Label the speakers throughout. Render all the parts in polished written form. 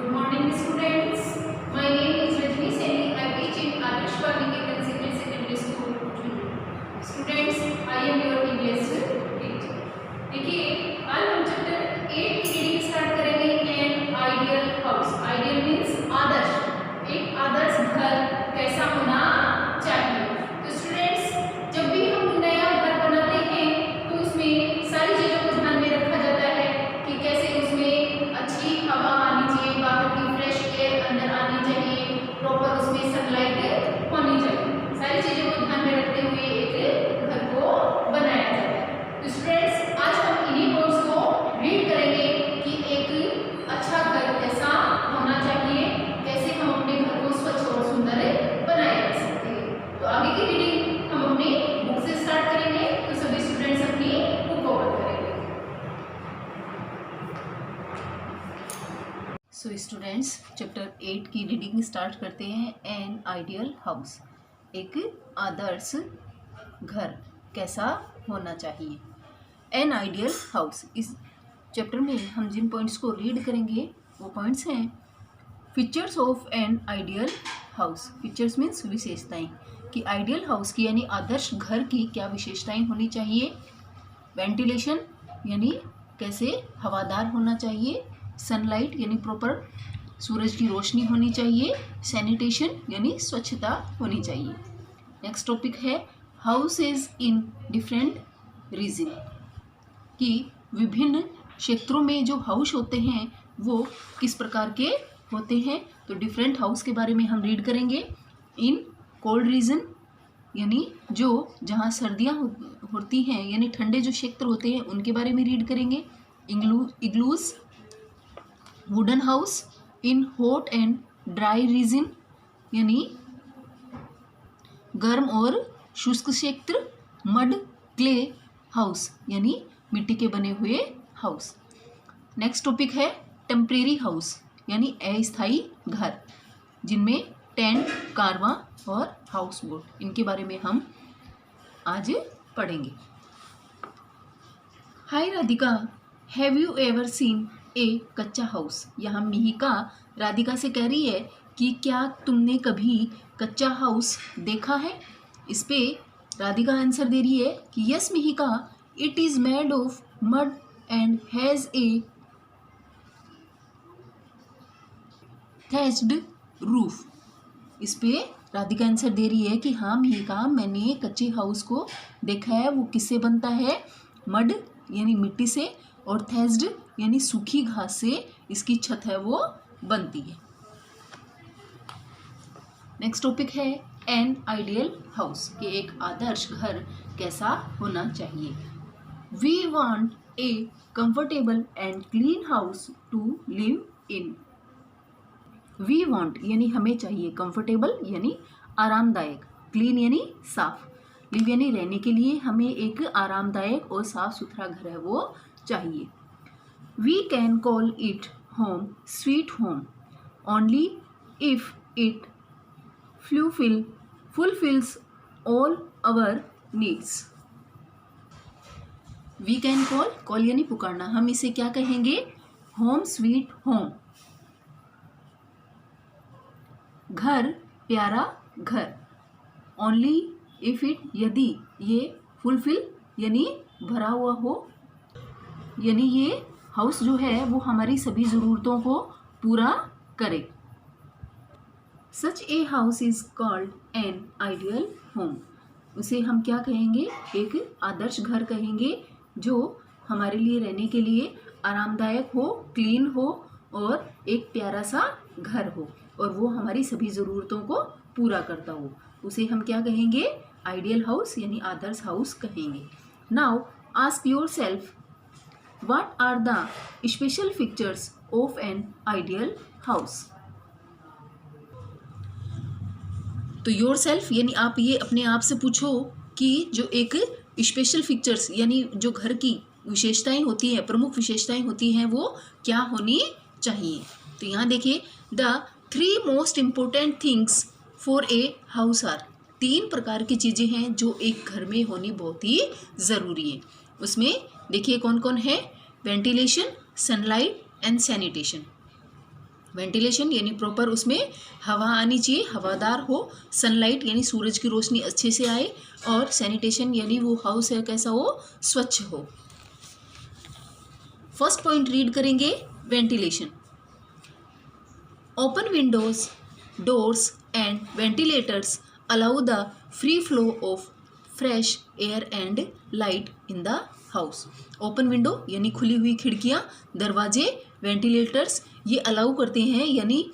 Speaker 1: Good morning, students. My name is Rajni Saini. I teach in Adarsh Baliketan Senior Secondary School. Students, I am your EVS teacher. देखिए, आज हम chapter 8 की reading start करेंगे an ideal house. Ideal means आदर्श. एक आदर्श घर कैसा होना चाहिए. तो स्टूडेंट्स, जब भी हम नया घर बनाते हैं तो उसमें सारी चीजों को ध्यान में रखा जाता है कि कैसे उसमें अच्छी हवा आनी चाहिए, बाहर की फ्रेश एयर अंदर आनी चाहिए, प्रॉपर उसमें सनलाइट होनी चाहिए. सारी चीजों को ध्यान में रखते हुए एक घर को बनाया जाता है. तो स्टूडेंट्स, आज हम इन्हीं वर्ड्स को रीड करेंगे कि एक अच्छा घर कैसा होना चाहिए, कैसे हम अपने घर को स्वच्छ और सुंदर बनाए रख सकते हैं. तो आगे की रीडिंग हम अपनी बुक से स्टार्ट करेंगे. तो सभी स्टूडेंट्स अपनी बुक ओपन करेंगे. सो स्टूडेंट्स, चैप्टर 8 की रीडिंग स्टार्ट करते हैं. एन आइडियल हाउस, एक आदर्श घर कैसा होना चाहिए. एन आइडियल हाउस, इस चैप्टर में हम जिन पॉइंट्स को रीड करेंगे वो पॉइंट्स हैं. Features of an ideal house. Features means विशेषताएं, कि आइडियल हाउस की यानी आदर्श घर की क्या विशेषताएं होनी चाहिए. वेंटिलेशन यानी कैसे हवादार होना चाहिए. सनलाइट यानी प्रॉपर सूरज की रोशनी होनी चाहिए. सैनिटेशन यानी स्वच्छता होनी चाहिए. नेक्स्ट टॉपिक है हाउसेज इन डिफरेंट रीजन, कि विभिन्न क्षेत्रों में जो हाउस होते हैं वो किस प्रकार के होते हैं. तो डिफरेंट हाउस के बारे में हम रीड करेंगे. इन कोल्ड रीजन यानी जो जहाँ सर्दियाँ होती हैं यानी ठंडे जो क्षेत्र होते हैं उनके बारे में रीड करेंगे. Igloos. Wooden house in hot and dry region यानी गर्म और शुष्क क्षेत्र. मड क्ले हाउस यानी मिट्टी के बने हुए हाउस. नेक्स्ट टॉपिक है टेम्परेरी हाउस यानी अस्थायी घर, जिनमें टेंट, कारवां और हाउस बोट, इनके बारे में हम आज पढ़ेंगे. Hi Radhika, have you ever seen a कच्चा हाउस. यहाँ मिहिका राधिका से कह रही है कि क्या तुमने कभी कच्चा हाउस देखा है. इस पे राधिका आंसर दे रही है कि yes Mihika, it is made of mud and has a thatched roof. इस पे राधिका आंसर दे रही है कि हाँ मिहिका, मैंने कच्चे हाउस को देखा है. वो किससे बनता है. मड यानी मिट्टी से और थैच्ड यानी सूखी घास से इसकी छत है वो बनती है. नेक्स्ट टॉपिक है एन आइडियल हाउस, कि एक आदर्श घर कैसा होना चाहिए. We want a comfortable and clean house to live in. We want यानी हमें चाहिए, कंफर्टेबल यानी आरामदायक, क्लीन यानी साफ, लिव यानी रहने के लिए हमें एक आरामदायक और साफ सुथरा घर है वो चाहिए. We can call it home sweet home only if it fulfills all our needs. We can call यानी पुकारना, हम इसे क्या कहेंगे. होम स्वीट होम, घर प्यारा घर. ओनली इफ इट यदि ये फुलफिल यानी भरा हुआ हो, यानी ये हाउस जो है वो हमारी सभी ज़रूरतों को पूरा करे. Such a house is called an ideal home. उसे हम क्या कहेंगे, एक आदर्श घर कहेंगे जो हमारे लिए रहने के लिए आरामदायक हो, क्लीन हो और एक प्यारा सा घर हो और वो हमारी सभी ज़रूरतों को पूरा करता हो. उसे हम क्या कहेंगे, आइडियल हाउस यानी आदर्श हाउस कहेंगे. Now ask yourself, what are the special features of an ideal house. तो योर सेल्फ यानी आप ये अपने आप से पूछो कि जो एक स्पेशल फीचर्स यानी जो घर की विशेषताएं होती हैं, प्रमुख विशेषताएं होती हैं, वो क्या होनी चाहिए. तो यहाँ देखिए, the 3 most important things for a house are. 3 प्रकार की चीज़ें हैं जो एक घर में होनी बहुत ही ज़रूरी है. उसमें देखिए कौन कौन है. Ventilation, sunlight and sanitation. Ventilation यानी प्रॉपर उसमें हवा आनी चाहिए, हवादार हो, सनलाइट यानी सूरज की रोशनी अच्छे से आए, और सैनिटेशन यानी वो हाउस है कैसा हो, स्वच्छ हो। फर्स्ट पॉइंट रीड करेंगे, ventilation. Open Windows, doors and ventilators allow the free flow of fresh air and light in the house. Open window यानी खुली हुई खिड़कियाँ, दरवाजे, वेंटिलेटर्स ये अलाउ करते हैं यानी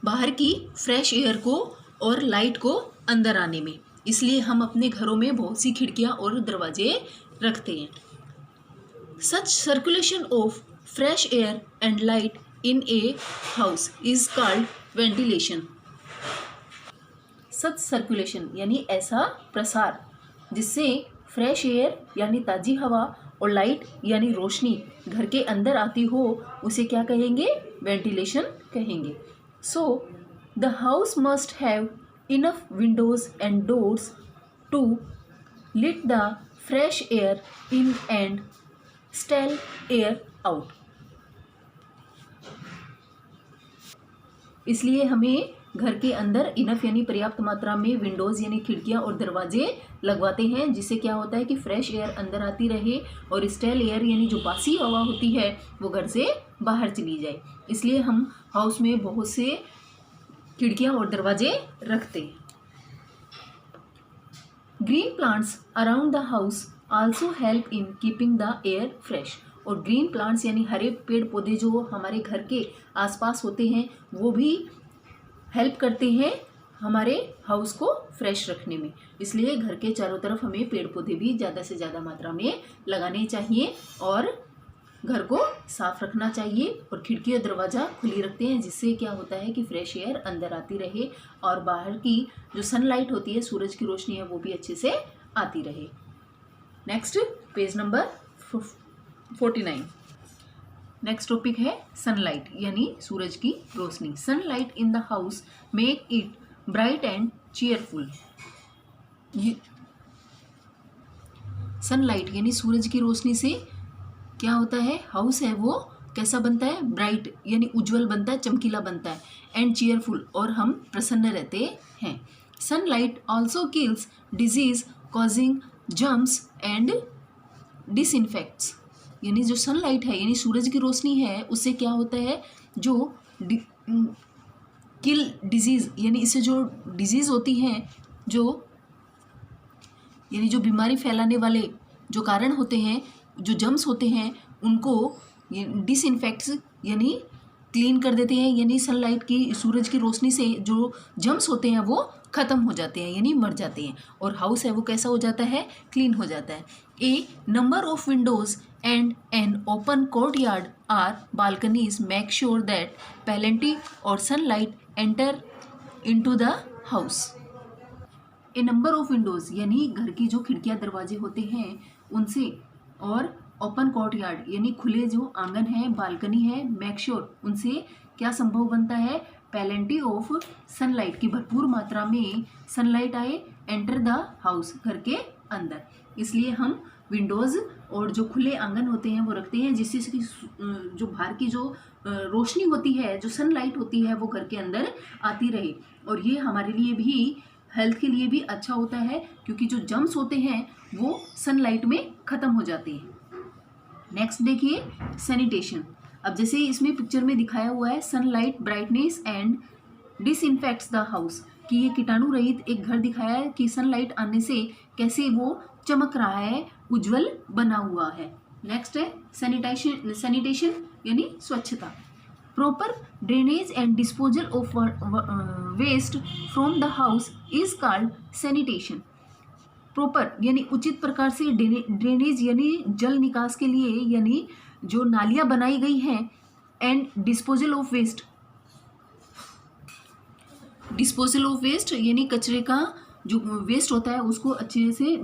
Speaker 1: बाहर की फ्रेश एयर को और लाइट को अंदर आने में। इसलिए हम अपने घरों में बहुत सी खिड़कियाँ और दरवाजे रखते हैं। Such circulation of fresh air and light in a house is called ventilation। Such circulation यानी ऐसा प्रसार जिससे फ्रेश एयर यानी ताज़ी हवा और लाइट यानी रोशनी घर के अंदर आती हो, उसे क्या कहेंगे, वेंटिलेशन कहेंगे। So the house must have enough windows and doors to let the fresh air in and stale air out। इसलिए हमें घर के अंदर इनफ यानी पर्याप्त मात्रा में विंडोज़ यानी खिड़कियां और दरवाजे लगवाते हैं, जिससे क्या होता है कि फ्रेश एयर अंदर आती रहे और स्टेल एयर यानी जो बासी हवा होती है वो घर से बाहर चली जाए। इसलिए हम हाउस में बहुत से खिड़कियां और दरवाजे रखते हैं। Green plants around the house also help in keeping the air fresh. और ग्रीन प्लांट्स यानी हरे पेड़ पौधे जो हमारे घर के आसपास होते हैं वो भी हेल्प करते हैं हमारे हाउस को फ्रेश रखने में। इसलिए घर के चारों तरफ हमें पेड़ पौधे भी ज़्यादा से ज़्यादा मात्रा में लगाने चाहिए और घर को साफ रखना चाहिए, और खिड़की और दरवाज़ा खुली रखते हैं, जिससे क्या होता है कि फ्रेश एयर अंदर आती रहे और बाहर की जो सनलाइट होती है, सूरज की रोशनी है, वो भी अच्छे से आती रहे। Next page number 49। Next topic है सनलाइट यानी सूरज की रोशनी। Sunlight in the house make it bright and cheerful. Sunlight यानी सूरज की रोशनी से क्या होता है, हाउस है वो कैसा बनता है, ब्राइट यानी उज्जवल बनता है, चमकीला बनता है, एंड चीयरफुल और हम प्रसन्न रहते हैं। Sunlight also kills disease causing germs and disinfects. यानी जो सनलाइट है यानी सूरज की रोशनी है, उससे क्या होता है, जो किल डिजीज़ यानी इससे जो डिजीज़ होती हैं, जो यानी जो बीमारी फैलाने वाले जो कारण होते हैं, जो जर्म्स होते हैं, उनको डिसइंफेक्ट्स यानी क्लीन कर देते हैं। यानी सनलाइट की सूरज की रोशनी से जो जर्म्स होते हैं वो ख़त्म हो जाते हैं यानी मर जाते हैं, और हाउस है वो कैसा हो जाता है, क्लीन हो जाता है। A number of windows and an open courtyard or balconies make sure that plenty or sunlight enter into the house। A number of windows यानी घर की जो खिड़कियां दरवाजे होते हैं उनसे, और ओपन कोर्टयार्ड यानी खुले जो आंगन है, बालकनी है, मेक श्योर उनसे क्या संभव बनता है, प्लेंटी ऑफ सनलाइट की भरपूर मात्रा में सनलाइट आए, एंटर द हाउस घर के अंदर। इसलिए हम विंडोज़ और जो खुले आंगन होते हैं वो रखते हैं, जिससे कि जो बाहर की जो रोशनी होती है, जो सनलाइट होती है, वो घर के अंदर आती रहे, और ये हमारे लिए भी हेल्थ के लिए भी अच्छा होता है, क्योंकि जो जर्म्स होते हैं वो सनलाइट में ख़त्म हो जाते हैं। नेक्स्ट देखिए सैनिटेशन। अब जैसे इसमें पिक्चर में दिखाया हुआ है, sunlight brightness and disinfects the house, कि ये कीटाणु रहित एक घर दिखाया है कि सनलाइट आने से कैसे वो चमक रहा है, उज्जवल बना हुआ है। नेक्स्ट है सैनिटेशन यानी स्वच्छता। Proper drainage and disposal of waste from the house is called sanitation. Proper यानी उचित प्रकार से ड्रेनेज यानी जल निकास के लिए यानी जो नालियाँ बनाई गई हैं, एंड डिस्पोजल ऑफ वेस्ट यानी कचरे का जो वेस्ट होता है उसको अच्छे से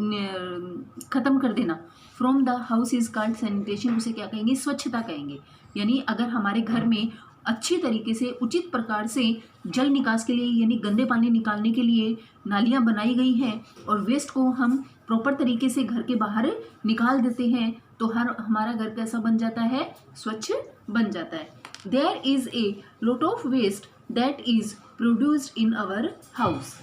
Speaker 1: ख़त्म कर देना। From the house is called sanitation, उसे क्या कहेंगे, स्वच्छता कहेंगे। यानी अगर हमारे घर में अच्छी तरीके से उचित प्रकार से जल निकास के लिए यानी गंदे पानी निकालने के लिए नालियाँ बनाई गई हैं और वेस्ट को हम प्रॉपर तरीके से घर के बाहर निकाल देते हैं, तो हमारा घर कैसा बन जाता है, स्वच्छ बन जाता है। There is a lot of waste that is produced in our house.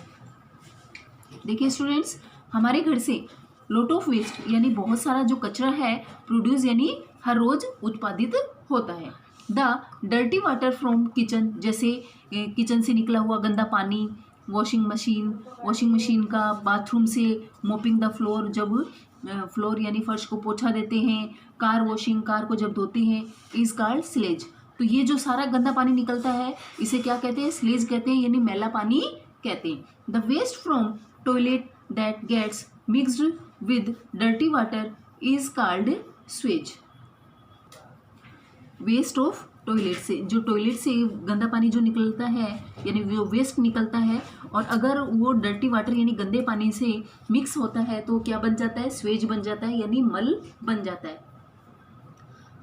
Speaker 1: देखिए स्टूडेंट्स, हमारे घर से लॉट ऑफ वेस्ट यानी बहुत सारा जो कचरा है प्रोड्यूस यानी हर रोज उत्पादित होता है। The dirty water from kitchen, जैसे किचन से निकला हुआ गंदा पानी, वॉशिंग मशीन का, बाथरूम से मोपिंग द फ्लोर, जब फ्लोर यानी फर्श को पोछा देते हैं, कार वॉशिंग, कार को जब धोते हैं, इज कॉल्ड स्लेज। तो ये जो सारा गंदा पानी निकलता है इसे क्या कहते हैं, स्लेज कहते हैं, यानी मैला पानी कहते हैं। The waste from toilet that gets mixed with dirty water is called sewage. Waste of toilet से, जो टॉयलेट से गंदा पानी जो निकलता है यानी वो वेस्ट निकलता है, और अगर वो डर्टी वाटर यानी गंदे पानी से मिक्स होता है तो क्या बन जाता है, स्वेज बन जाता है यानी मल बन जाता है।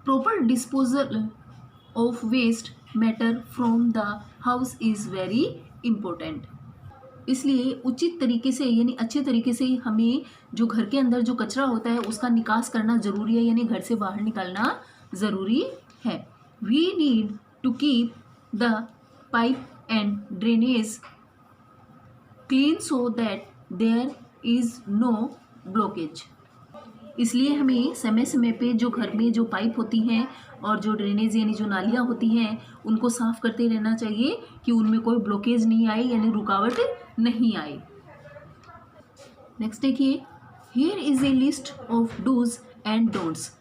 Speaker 1: Proper disposal of waste matter from the house is very important. इसलिए उचित तरीके से यानी अच्छे तरीके से हमें जो घर के अंदर जो कचरा होता है उसका निकास करना ज़रूरी है, यानी घर से बाहर निकालना ज़रूरी है। We need to keep the pipe and drainage clean so that there is no blockage. इसलिए हमें समय समय पे जो घर में जो पाइप होती हैं और जो ड्रेनेज यानी जो नालियाँ होती हैं उनको साफ़ करते रहना चाहिए कि उनमें कोई ब्लॉकेज नहीं आए यानी रुकावट नहीं आए। नेक्स्ट देखिए, here is a list of dos and don'ts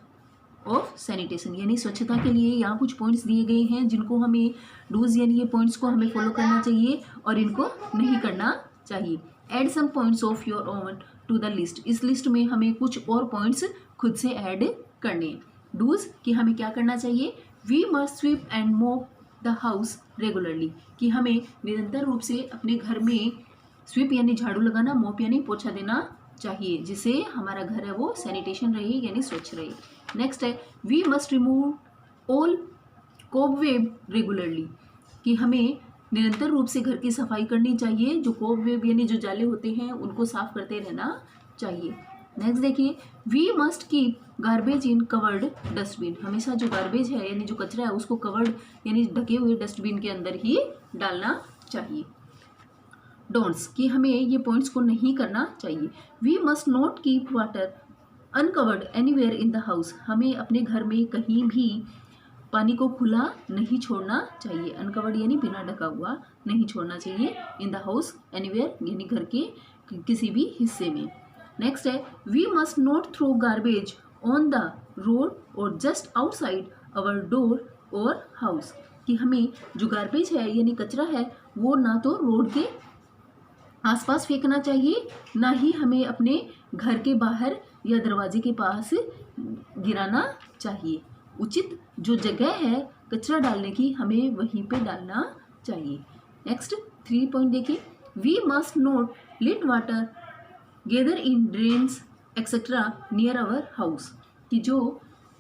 Speaker 1: of sanitation, यानी स्वच्छता के लिए यहाँ कुछ पॉइंट्स दिए गए हैं जिनको हमें डूज यानी ये पॉइंट्स को हमें फॉलो करना चाहिए और इनको नहीं करना चाहिए। Add some points of your own to the list, इस लिस्ट में हमें कुछ और पॉइंट्स खुद से ऐड करने हैं। डूज कि हमें क्या करना चाहिए, we must sweep and mop the house regularly, कि हमें निरंतर रूप से अपने घर में स्वीप यानी झाड़ू लगाना, मॉप यानी पोछा देना चाहिए, जिससे हमारा घर है वो सैनिटेशन रहे यानी स्वच्छ रहे। नेक्स्ट है, we must remove all cobweb regularly, कि हमें निरंतर रूप से घर की सफाई करनी चाहिए, जो कोबवेब यानी जो जाले होते हैं उनको साफ करते रहना चाहिए। नेक्स्ट देखिए, we must keep garbage in covered dustbin, हमेशा जो गार्बेज है यानी जो कचरा है उसको कवर्ड यानी ढके हुए डस्टबिन के अंदर ही डालना चाहिए। डोंट्स कि हमें ये पॉइंट्स को नहीं करना चाहिए। We must not keep water uncovered anywhere in the house, हमें अपने घर में कहीं भी पानी को खुला नहीं छोड़ना चाहिए। अनकवर्ड यानी बिना ढका हुआ नहीं छोड़ना चाहिए। इन द हाउस एनीवेयर यानी घर के किसी भी हिस्से में। नेक्स्ट है, we must not throw garbage on the road or just outside our door or house, कि हमें जो गार्बेज है यानी कचरा है वो ना तो रोड के आसपास फेंकना चाहिए, ना ही हमें अपने घर के बाहर या दरवाजे के पास गिराना चाहिए। उचित जो जगह है कचरा डालने की हमें वहीं पे डालना चाहिए। नेक्स्ट 3 पॉइंट देखिए, we must not let water gather in drains etcetera near our house, कि जो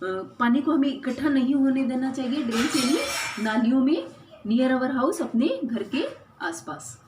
Speaker 1: पानी को हमें इकट्ठा नहीं होने देना चाहिए ड्रेन्स यानी नालियों में नियर आवर हाउस, अपने घर के आसपास।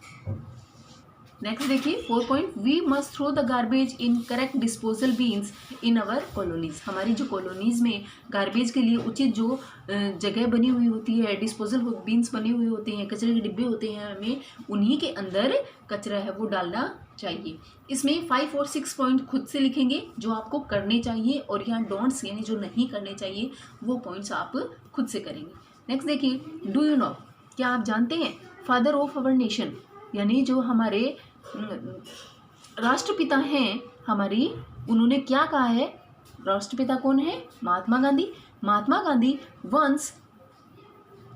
Speaker 1: नेक्स्ट देखिए 4 point, we must throw the garbage in correct disposal bins in our colonies, हमारी जो कॉलोनीज में गार्बेज के लिए उचित जो जगह बनी हुई होती है, डिस्पोजल बीन्स बने हुए होते हैं, कचरे के डिब्बे होते हैं, हमें उन्हीं के अंदर कचरा है वो डालना चाहिए। इसमें 5 और 6 पॉइंट खुद से लिखेंगे जो आपको करने चाहिए, और यहाँ डोंट्स यानी जो नहीं करने चाहिए वो पॉइंट्स आप खुद से करेंगे। नेक्स्ट देखिए, डू यू नो, क्या आप जानते हैं फादर ऑफ आवर नेशन, यानी जो हमारे राष्ट्रपिता हैं हमारी, उन्होंने क्या कहा है, राष्ट्रपिता कौन है, Mahatma Gandhi. Mahatma Gandhi once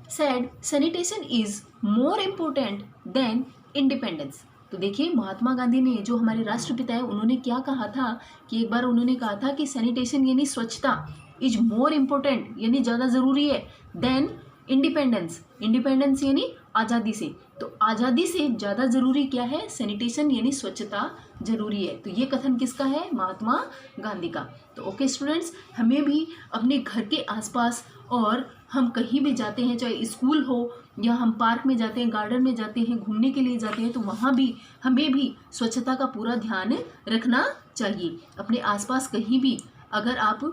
Speaker 1: said sanitation is more important than independence. तो देखिए महात्मा गांधी ने, जो हमारे राष्ट्रपिता है, उन्होंने क्या कहा था कि एक बार उन्होंने कहा था कि सैनिटेशन यानी स्वच्छता इज मोर इम्पोर्टेंट यानी ज़्यादा ज़रूरी है देन इंडिपेंडेंस, इंडिपेंडेंस यानी आज़ादी से। तो आज़ादी से ज़्यादा ज़रूरी क्या है, सैनिटेशन यानी स्वच्छता ज़रूरी है। तो ये कथन किसका है, महात्मा गांधी का। तो ओके स्टूडेंट्स, हमें भी अपने घर के आसपास और हम कहीं भी जाते हैं, चाहे स्कूल हो या हम पार्क में जाते हैं, गार्डन में जाते हैं, घूमने के लिए जाते हैं, तो वहाँ भी हमें भी स्वच्छता का पूरा ध्यान रखना चाहिए। अपने आसपास कहीं भी अगर आप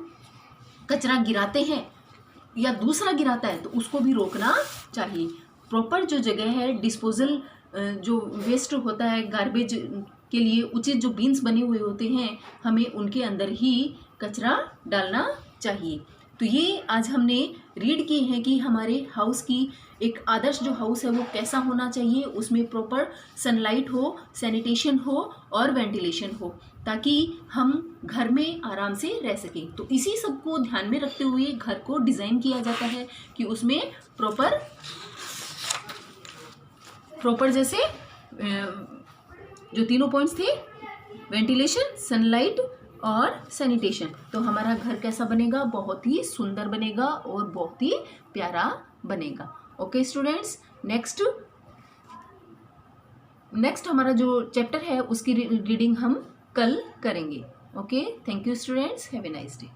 Speaker 1: कचरा गिराते हैं या दूसरा गिराता है तो उसको भी रोकना चाहिए। प्रॉपर जो जगह है डिस्पोजल, जो वेस्ट होता है गार्बेज के लिए उचित जो बीन्स बने हुए होते हैं, हमें उनके अंदर ही कचरा डालना चाहिए। तो ये आज हमने रीड की है कि हमारे हाउस की एक आदर्श जो हाउस है वो कैसा होना चाहिए। उसमें प्रॉपर सनलाइट हो, सैनिटेशन हो और वेंटिलेशन हो, ताकि हम घर में आराम से रह सकें। तो इसी सब को ध्यान में रखते हुए घर को डिज़ाइन किया जाता है कि उसमें प्रॉपर जैसे जो तीनों पॉइंट्स थे, वेंटिलेशन, सनलाइट और सैनिटेशन, तो हमारा घर कैसा बनेगा, बहुत ही सुंदर बनेगा और बहुत ही प्यारा बनेगा। ओके स्टूडेंट्स, नेक्स्ट हमारा जो चैप्टर है उसकी रीडिंग हम कल करेंगे। Okay, thank you students, have a nice day.